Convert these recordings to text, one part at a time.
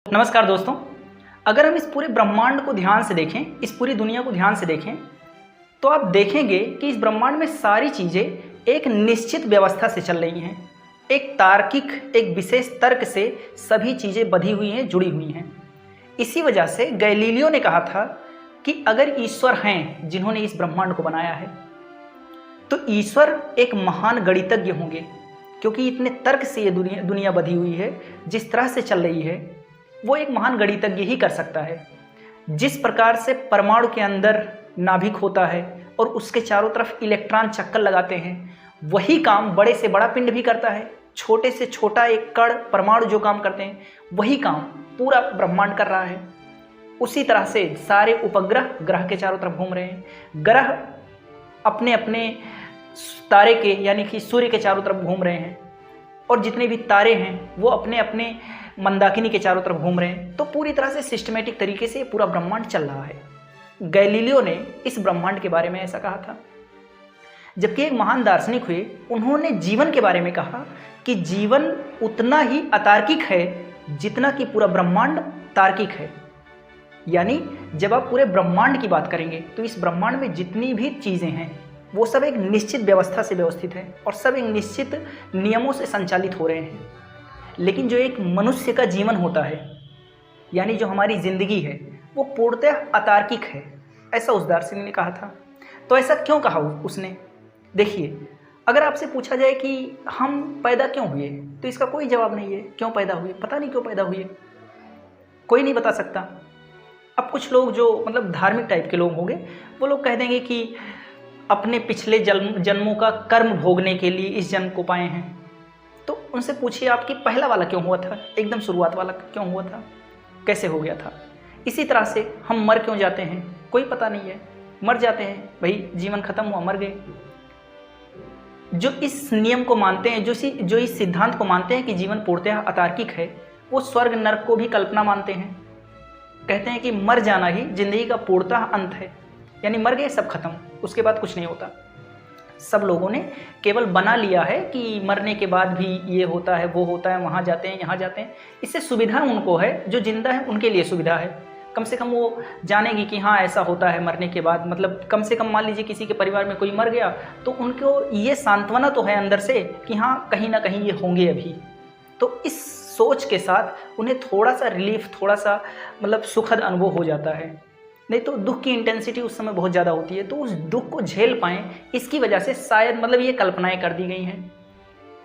नमस्कार दोस्तों। अगर हम इस पूरे ब्रह्मांड को ध्यान से देखें, इस पूरी दुनिया को ध्यान से देखें, तो आप देखेंगे कि इस ब्रह्मांड में सारी चीज़ें एक निश्चित व्यवस्था से चल रही हैं। एक तार्किक, एक विशेष तर्क से सभी चीज़ें बंधी हुई हैं, जुड़ी हुई हैं। इसी वजह से गैलीलियो ने कहा था कि अगर ईश्वर हैं जिन्होंने इस ब्रह्मांड को बनाया है, तो ईश्वर एक महान गणितज्ञ होंगे, क्योंकि इतने तर्क से ये दुनिया बंधी हुई है, जिस तरह से चल रही है वो एक महान गणितज्ञ ही कर सकता है। जिस प्रकार से परमाणु के अंदर नाभिक होता है और उसके चारों तरफ इलेक्ट्रॉन चक्कर लगाते हैं, वही काम बड़े से बड़ा पिंड भी करता है। छोटे से छोटा एक कण परमाणु जो काम करते हैं, वही काम पूरा ब्रह्मांड कर रहा है। उसी तरह से सारे उपग्रह ग्रह के चारों तरफ घूम रहे हैं। ग्रह अपने अपने तारे के यानी कि सूर्य के चारों तरफ घूम रहे हैं, और जितने भी तारे हैं वो अपने अपने मंदाकिनी के चारों तरफ घूम रहे हैं। तो पूरी तरह से सिस्टमेटिक तरीके से पूरा ब्रह्मांड चल रहा है। गैलीलियो ने इस ब्रह्मांड के बारे में ऐसा कहा था। जबकि एक महान दार्शनिक हुए, उन्होंने जीवन के बारे में कहा कि जीवन उतना ही अतार्किक है जितना कि पूरा ब्रह्मांड तार्किक है। यानी जब आप पूरे ब्रह्मांड की बात करेंगे तो इस ब्रह्मांड में जितनी भी चीज़ें हैं वो सब एक निश्चित व्यवस्था से व्यवस्थित है और सब एक निश्चित नियमों से संचालित हो रहे हैं। लेकिन जो एक मनुष्य का जीवन होता है, यानी जो हमारी ज़िंदगी है, वो पूर्णतः अतार्किक है, ऐसा उस दार्शनिक ने कहा था। तो ऐसा क्यों कहा उसने? देखिए, अगर आपसे पूछा जाए कि हम पैदा क्यों हुए, तो इसका कोई जवाब नहीं है। क्यों पैदा हुए? पता नहीं क्यों पैदा हुए, कोई नहीं बता सकता। अब कुछ लोग जो मतलब धार्मिक टाइप के लोग होंगे, वो लोग कह देंगे कि अपने पिछले जन्मों का कर्म भोगने के लिए इस जन्म को पाए हैं। तो उनसे पूछिए आपकी पहला वाला क्यों हुआ था, एकदम शुरुआत वाला क्यों हुआ था, कैसे हो गया था। इसी तरह से हम मर क्यों जाते हैं, कोई पता नहीं है। मर जाते हैं, भाई जीवन खत्म हुआ, मर गए। जो इस नियम को मानते हैं, जो इस सिद्धांत को मानते हैं कि जीवन पूर्णतः अतार्किक है, वो स्वर्ग नरक को भी कल्पना मानते हैं। कहते हैं कि मर जाना ही जिंदगी का पूर्णतः अंत है, यानी मर गए सब खत्म, उसके बाद कुछ नहीं होता। सब लोगों ने केवल बना लिया है कि मरने के बाद भी ये होता है, वो होता है, वहाँ जाते हैं, यहाँ जाते हैं। इससे सुविधा उनको है, जो जिंदा है उनके लिए सुविधा है। कम से कम वो जानेगी कि हाँ ऐसा होता है मरने के बाद। मतलब कम से कम मान लीजिए किसी के परिवार में कोई मर गया, तो उनको ये सांत्वना तो है अंदर से कि हाँ कहीं ना कहीं ये होंगे अभी। तो इस सोच के साथ उन्हें थोड़ा सा रिलीफ, थोड़ा सा मतलब सुखद अनुभव हो जाता है। नहीं तो दुख की इंटेंसिटी उस समय बहुत ज़्यादा होती है। तो उस दुख को झेल पाएँ, इसकी वजह से शायद मतलब ये कल्पनाएं कर दी गई हैं।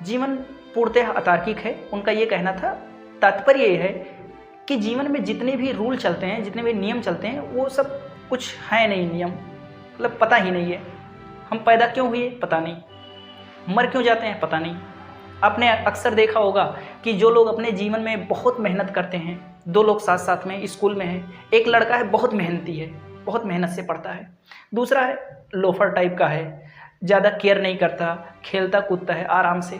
जीवन पूर्णतः अतार्किक है, उनका ये कहना था। तात्पर्य ये है कि जीवन में जितने भी रूल चलते हैं, जितने भी नियम चलते हैं, वो सब कुछ है नहीं नियम, मतलब पता ही नहीं है। हम पैदा क्यों हुए पता नहीं, मर क्यों जाते हैं पता नहीं। आपने अक्सर देखा होगा कि जो लोग अपने जीवन में बहुत मेहनत करते हैं, दो लोग साथ साथ में स्कूल में हैं। एक लड़का है बहुत मेहनती है, बहुत मेहनत से पढ़ता है। दूसरा है लोफर टाइप का है, ज़्यादा केयर नहीं करता, खेलता कूदता है आराम से।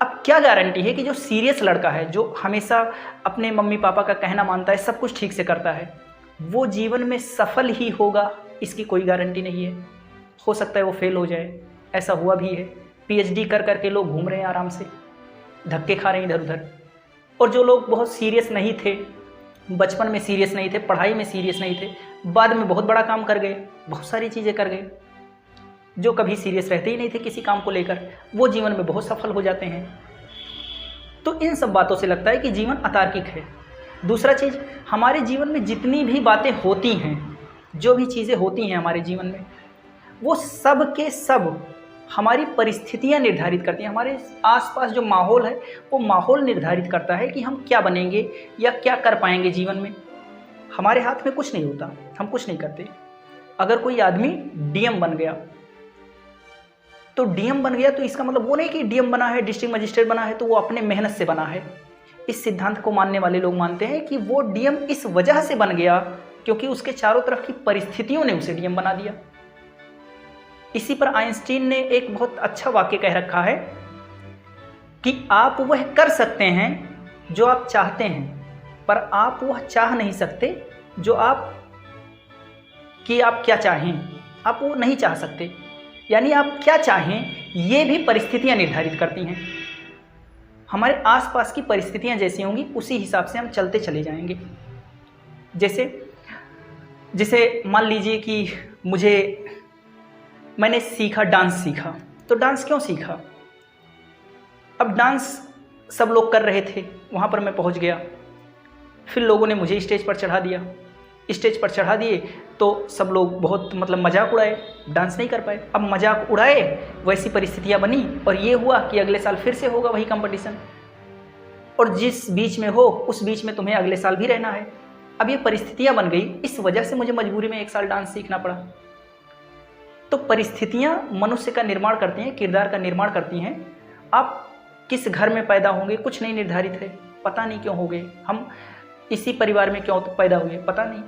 अब क्या गारंटी है कि जो सीरियस लड़का है, जो हमेशा अपने मम्मी पापा का कहना मानता है, सब कुछ ठीक से करता है, वो जीवन में सफल ही होगा? इसकी कोई गारंटी नहीं है। हो सकता है वो फेल हो जाए, ऐसा हुआ भी है। पीएचडी कर करके लोग घूम रहे हैं आराम से, धक्के खा रहे हैं इधर उधर। और जो लोग बहुत सीरियस नहीं थे, बचपन में सीरियस नहीं थे, पढ़ाई में सीरियस नहीं थे, बाद में बहुत बड़ा काम कर गए, बहुत सारी चीज़ें कर गए। जो कभी सीरियस रहते ही नहीं थे किसी काम को लेकर, वो जीवन में बहुत सफल हो जाते हैं। तो इन सब बातों से लगता है कि जीवन अतार्किक है। दूसरा चीज़, हमारे जीवन में जितनी भी बातें होती हैं, जो भी चीज़ें होती हैं हमारे जीवन में, वो सब के सब हमारी परिस्थितियां निर्धारित करती हैं। हमारे आसपास जो माहौल है, वो माहौल निर्धारित करता है कि हम क्या बनेंगे या क्या कर पाएंगे जीवन में। हमारे हाथ में कुछ नहीं होता, हम कुछ नहीं करते। अगर कोई आदमी डीएम बन गया, तो डीएम बन गया तो इसका मतलब वो नहीं कि डीएम बना है, डिस्ट्रिक्ट मजिस्ट्रेट बना है, तो वो अपने मेहनत से बना है। इस सिद्धांत को मानने वाले लोग मानते हैं कि वो डीएम इस वजह से बन गया क्योंकि उसके चारों तरफ की परिस्थितियों ने उसे डीएम बना दिया। इसी पर आइंस्टीन ने एक बहुत अच्छा वाक्य कह रखा है कि आप वह कर सकते हैं जो आप चाहते हैं, पर आप वह चाह नहीं सकते जो आप क्या चाहें। आप वो नहीं चाह सकते, यानी आप क्या चाहें ये भी परिस्थितियां निर्धारित करती हैं। हमारे आसपास की परिस्थितियां जैसी होंगी उसी हिसाब से हम चलते चले जाएंगे। जैसे मान लीजिए कि मैंने सीखा, डांस सीखा, तो डांस क्यों सीखा? अब डांस सब लोग कर रहे थे, वहाँ पर मैं पहुँच गया, फिर लोगों ने मुझे स्टेज पर चढ़ा दिया। स्टेज पर चढ़ा दिए तो सब लोग बहुत मजाक उड़ाए, डांस नहीं कर पाए। अब मजाक उड़ाए, वैसी परिस्थितियाँ बनी और ये हुआ कि अगले साल फिर से होगा वही कंपटीशन, और जिस बीच में हो उस बीच में तुम्हें अगले साल भी रहना है। अब ये परिस्थितियाँ बन गई, इस वजह से मुझे मजबूरी में 1 साल डांस सीखना पड़ा। तो परिस्थितियाँ मनुष्य का निर्माण करती हैं, किरदार का निर्माण करती हैं। आप किस घर में पैदा होंगे कुछ नहीं निर्धारित है, पता नहीं क्यों हो गए, हम इसी परिवार में क्यों पैदा हुए पता नहीं।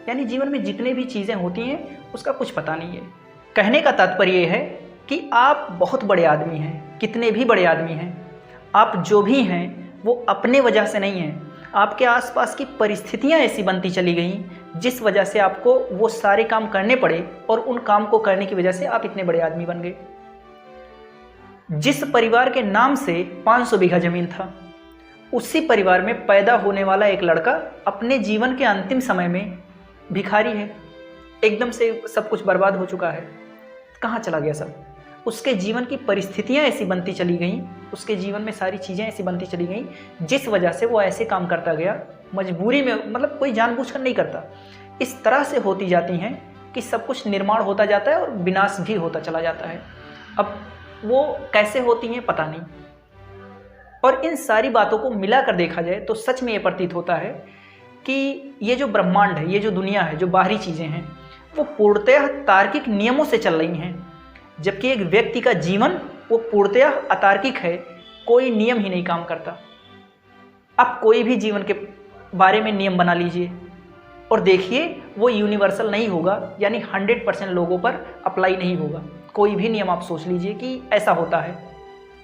यानी जीवन में जितने भी चीज़ें होती हैं उसका कुछ पता नहीं है। कहने का तात्पर्य ये है कि आप बहुत बड़े आदमी हैं, कितने भी बड़े आदमी हैं, आप जो भी हैं वो अपने वजह से नहीं हैं। आपके आसपास की परिस्थितियां ऐसी बनती चली गई जिस वजह से आपको वो सारे काम करने पड़े, और उन काम को करने की वजह से आप इतने बड़े आदमी बन गए। जिस परिवार के नाम से 500 बीघा जमीन था, उसी परिवार में पैदा होने वाला एक लड़का अपने जीवन के अंतिम समय में भिखारी है, एकदम से सब कुछ बर्बाद हो चुका है। कहाँ चला गया सब? उसके जीवन की परिस्थितियां ऐसी बनती चली गईं, उसके जीवन में सारी चीज़ें ऐसी बनती चली गईं जिस वजह से वो ऐसे काम करता गया मजबूरी में, कोई जानबूझकर नहीं करता। इस तरह से होती जाती हैं कि सब कुछ निर्माण होता जाता है और विनाश भी होता चला जाता है। अब वो कैसे होती हैं पता नहीं। और इन सारी बातों को मिलाकर देखा जाए तो सच में ये प्रतीत होता है कि ये जो ब्रह्मांड है, ये जो दुनिया है, जो बाहरी चीज़ें हैं, वो पूर्णतः तार्किक नियमों से चल रही हैं, जबकि एक व्यक्ति का जीवन वो पूर्णतः अतार्किक है, कोई नियम ही नहीं काम करता। आप कोई भी जीवन के बारे में नियम बना लीजिए और देखिए वो यूनिवर्सल नहीं होगा, यानी 100% लोगों पर अप्लाई नहीं होगा। कोई भी नियम आप सोच लीजिए कि ऐसा होता है।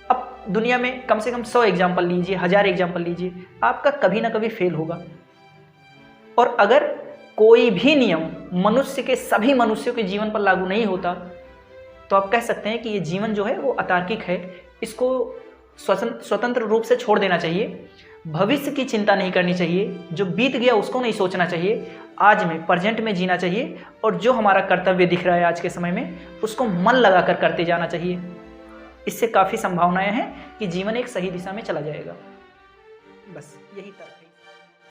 अब दुनिया में कम से कम 100 एग्जाम्पल लीजिए, 1000 एग्जाम्पल लीजिए, आपका कभी ना कभी फेल होगा। और अगर कोई भी नियम मनुष्य के सभी मनुष्यों के जीवन पर लागू नहीं होता तो आप कह सकते हैं कि ये जीवन जो है वो अतार्किक है, इसको स्वतंत्र रूप से छोड़ देना चाहिए। भविष्य की चिंता नहीं करनी चाहिए, जो बीत गया उसको नहीं सोचना चाहिए, आज में प्रेजेंट में जीना चाहिए, और जो हमारा कर्तव्य दिख रहा है आज के समय में उसको मन लगाकर करते जाना चाहिए। इससे काफ़ी संभावनाएं हैं कि जीवन एक सही दिशा में चला जाएगा। बस यही तरह